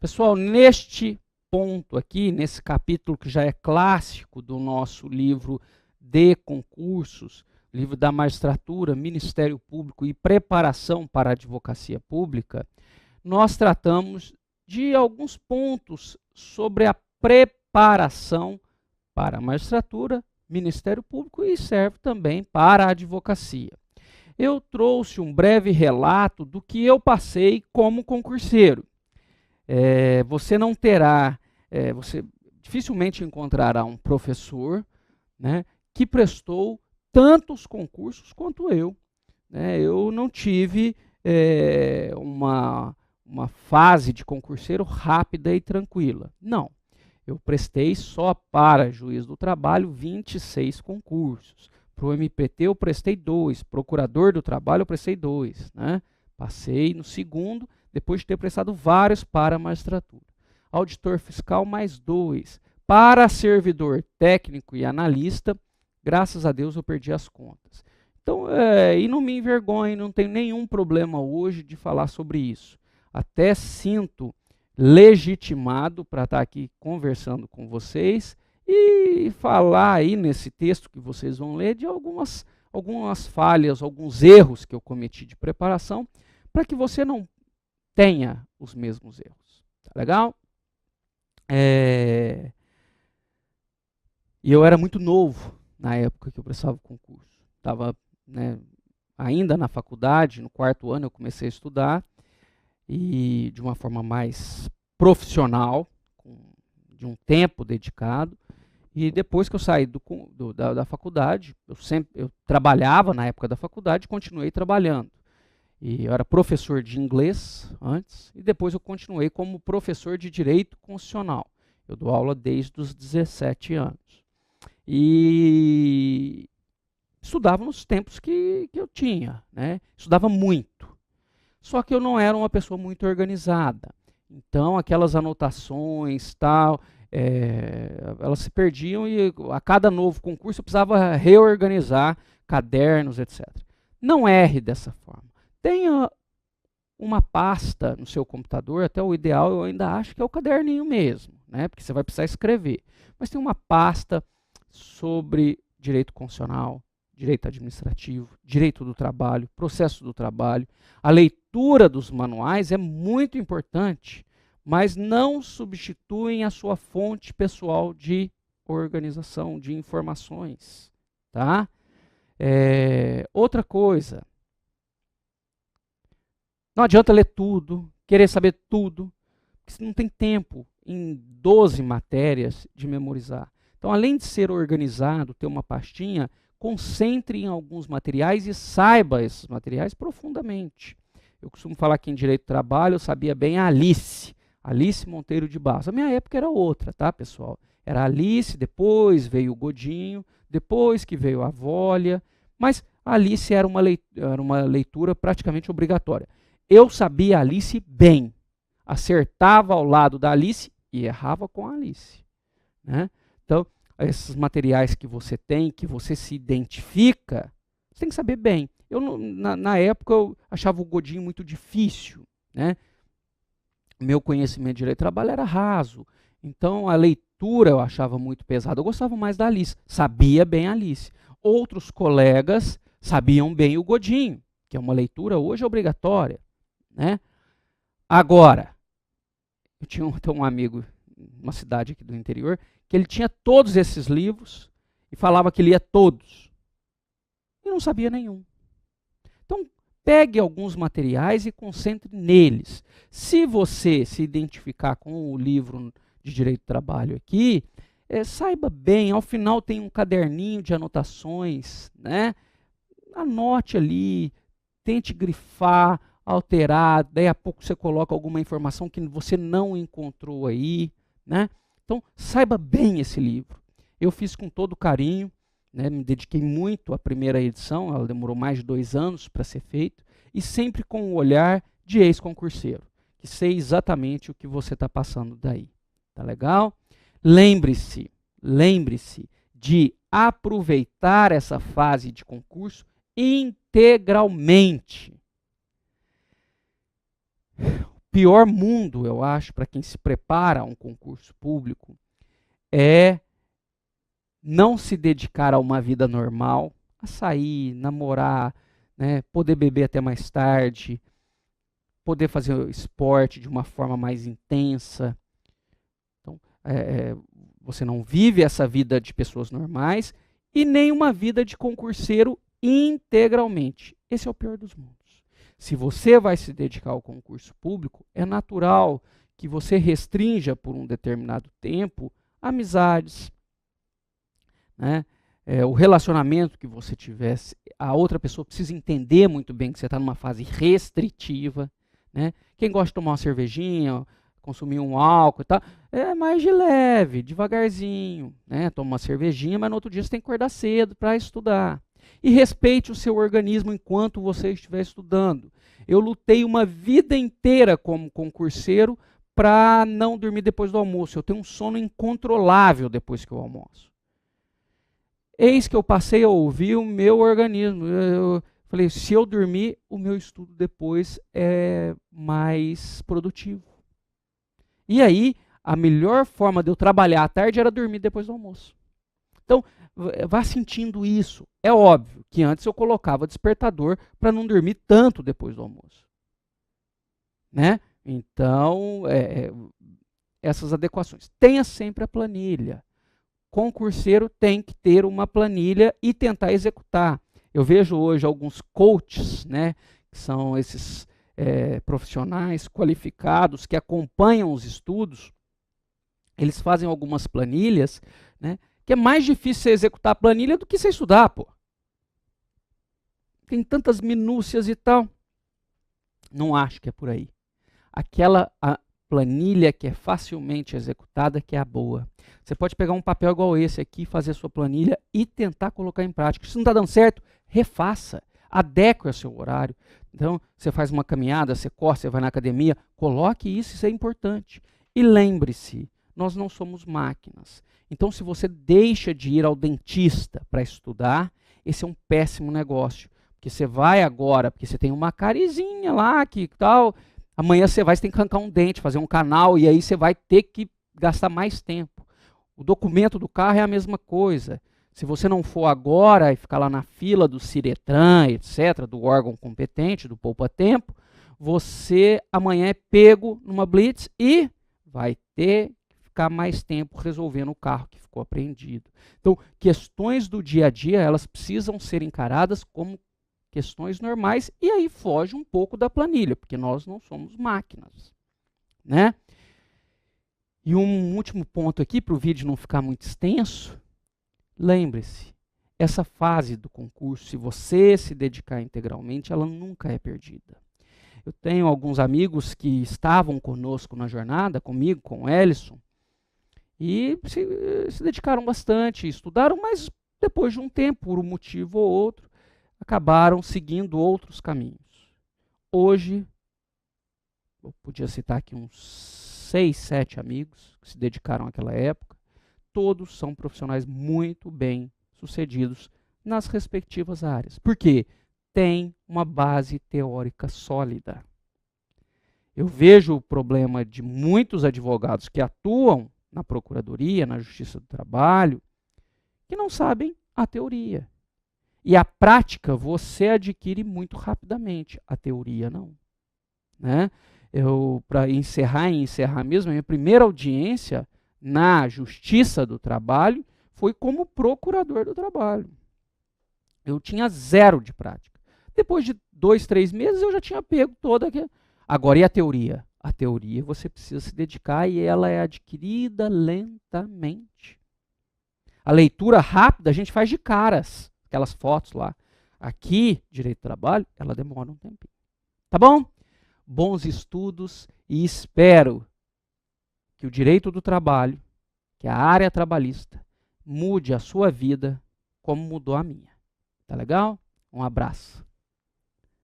Pessoal, neste ponto aqui, nesse capítulo que já é clássico do nosso livro de concursos, livro da magistratura, Ministério Público e preparação para a advocacia pública, nós tratamos de alguns pontos sobre a preparação para a magistratura, Ministério Público e serve também para a advocacia. Eu trouxe um breve relato do que eu passei como concurseiro. Você não terá, você dificilmente encontrará um professor, né, que prestou tantos concursos quanto eu. Eu não tive uma fase de concurseiro rápida e tranquila. Não. Eu prestei só para juiz do trabalho 26 concursos. Para o MPT eu prestei 2. Procurador do trabalho eu prestei 2. Né? Passei no segundo, depois de ter prestado vários para a magistratura. Auditor fiscal mais 2. Para servidor técnico e analista, graças a Deus eu perdi as contas. Então, e não me envergonhe, não tenho nenhum problema hoje de falar sobre isso. Até sinto legitimado para estar aqui conversando com vocês e falar aí nesse texto que vocês vão ler de algumas falhas, alguns erros que eu cometi de preparação, para que você não tenha os mesmos erros. Tá legal? E eu era muito novo na época que eu prestava o concurso. Estava, ainda na faculdade, no 4º ano eu comecei a estudar, e de uma forma mais profissional, de um tempo dedicado. E depois que eu saí da faculdade, eu trabalhava na época da faculdade, continuei trabalhando. E eu era professor de inglês antes, e depois eu continuei como professor de direito constitucional. Eu dou aula desde os 17 anos. E estudava nos tempos que eu tinha, estudava muito. Só que eu não era uma pessoa muito organizada. Então, aquelas anotações, elas se perdiam e a cada novo concurso eu precisava reorganizar cadernos, etc. Não erre dessa forma. Tenha uma pasta no seu computador, até o ideal eu ainda acho que é o caderninho mesmo, porque você vai precisar escrever. Mas tem uma pasta sobre direito constitucional, direito administrativo, direito do trabalho, processo do trabalho. A leitura dos manuais é muito importante, mas não substituem a sua fonte pessoal de organização, de informações. Tá? Outra coisa, não adianta ler tudo, querer saber tudo, porque você não tem tempo em 12 matérias de memorizar. Então, além de ser organizado, ter uma pastinha, concentre em alguns materiais e saiba esses materiais profundamente. Eu costumo falar que em direito do trabalho eu sabia bem a Alice Monteiro de Barros. A minha época era outra, tá, pessoal? Era a Alice, depois veio o Godinho, depois que veio a Vólia, mas a Alice era uma leitura praticamente obrigatória. Eu sabia a Alice bem, acertava ao lado da Alice e errava com a Alice. Então, esses materiais que você tem, que você se identifica, você tem que saber bem. Na época, eu achava o Godinho muito difícil. Meu conhecimento de direito do trabalho era raso. Então, a leitura eu achava muito pesada. Eu gostava mais da Alice. Sabia bem a Alice. Outros colegas sabiam bem o Godinho, que é uma leitura hoje obrigatória. Agora, eu tinha um amigo, uma cidade aqui do interior, que ele tinha todos esses livros e falava que lia todos. E não sabia nenhum. Então, pegue alguns materiais e concentre neles. Se você se identificar com o livro de direito do trabalho aqui, saiba bem, ao final tem um caderninho de anotações, Anote ali, tente grifar, alterar, daí a pouco você coloca alguma informação que você não encontrou aí, Então, saiba bem esse livro. Eu fiz com todo carinho, me dediquei muito à primeira edição, ela demorou mais de 2 anos para ser feita, e sempre com o olhar de ex-concurseiro, que sei exatamente o que você está passando daí. Tá legal? Lembre-se de aproveitar essa fase de concurso integralmente. pior mundo, eu acho, para quem se prepara a um concurso público, é não se dedicar a uma vida normal, a sair, namorar, né, poder beber até mais tarde, poder fazer esporte de uma forma mais intensa. Então, você não vive essa vida de pessoas normais e nem uma vida de concurseiro integralmente. Esse é o pior dos mundos. Se você vai se dedicar ao concurso público, é natural que você restrinja por um determinado tempo amizades, né? O relacionamento que você tivesse, a outra pessoa precisa entender muito bem que você está numa fase restritiva, né? Quem gosta de tomar uma cervejinha, consumir um álcool e tal, é mais de leve, devagarzinho, né? Toma uma cervejinha, mas no outro dia você tem que acordar cedo para estudar. E respeite o seu organismo enquanto você estiver estudando. Eu lutei uma vida inteira como concurseiro para não dormir depois do almoço. Eu tenho um sono incontrolável depois que eu almoço. Eis que eu passei a ouvir o meu organismo. Eu falei, se eu dormir, o meu estudo depois é mais produtivo. E aí, a melhor forma de eu trabalhar à tarde era dormir depois do almoço. Então, vá sentindo isso. É óbvio que antes eu colocava despertador para não dormir tanto depois do almoço. Né? Então, essas adequações. Tenha sempre a planilha. Concurseiro tem que ter uma planilha e tentar executar. Eu vejo hoje alguns coaches, né, que são esses profissionais qualificados que acompanham os estudos. Eles fazem algumas planilhas, né, que é mais difícil você executar a planilha do que você estudar, pô. Tem tantas minúcias e tal. Não acho que é por aí. Aquela planilha que é facilmente executada que é a boa. Você pode pegar um papel igual esse aqui, fazer a sua planilha e tentar colocar em prática. Se não está dando certo, refaça. Adeque ao seu horário. Então, você faz uma caminhada, você corre, você vai na academia, coloque isso é importante. E lembre-se, nós não somos máquinas. Então, se você deixa de ir ao dentista para estudar, esse é um péssimo negócio. Porque você vai agora, porque você tem uma carizinha lá, que tal, amanhã você tem que arrancar um dente, fazer um canal, e aí você vai ter que gastar mais tempo. O documento do carro é a mesma coisa. Se você não for agora e ficar lá na fila do Ciretran, etc., do órgão competente, do poupa-tempo, você amanhã é pego numa blitz e vai ter que ficar mais tempo resolvendo o carro que ficou apreendido. Então, questões do dia a dia, elas precisam ser encaradas como questões normais e aí foge um pouco da planilha, porque nós não somos máquinas, né? E um último ponto aqui, para o vídeo não ficar muito extenso, lembre-se, essa fase do concurso, se você se dedicar integralmente, ela nunca é perdida. Eu tenho alguns amigos que estavam conosco na jornada, comigo, com o Ellison, e se dedicaram bastante, estudaram, mas depois de um tempo, por um motivo ou outro, acabaram seguindo outros caminhos. Hoje, eu podia citar aqui uns 6, 7 amigos que se dedicaram àquela época, todos são profissionais muito bem sucedidos nas respectivas áreas. Por quê? Tem uma base teórica sólida. Eu vejo o problema de muitos advogados que atuam na Procuradoria, na Justiça do Trabalho, que não sabem a teoria. E a prática você adquire muito rapidamente, a teoria não. Né? Para encerrar mesmo, a minha primeira audiência na Justiça do Trabalho foi como procurador do trabalho. Eu tinha 0 de prática. Depois de 2, 3 meses eu já tinha pego toda aquela. Agora, e a teoria? A teoria você precisa se dedicar e ela é adquirida lentamente. A leitura rápida a gente faz de caras, aquelas fotos lá. Aqui, direito do trabalho, ela demora um tempinho. Tá bom? Bons estudos e espero que o direito do trabalho, que a área trabalhista, mude a sua vida como mudou a minha. Tá legal? Um abraço.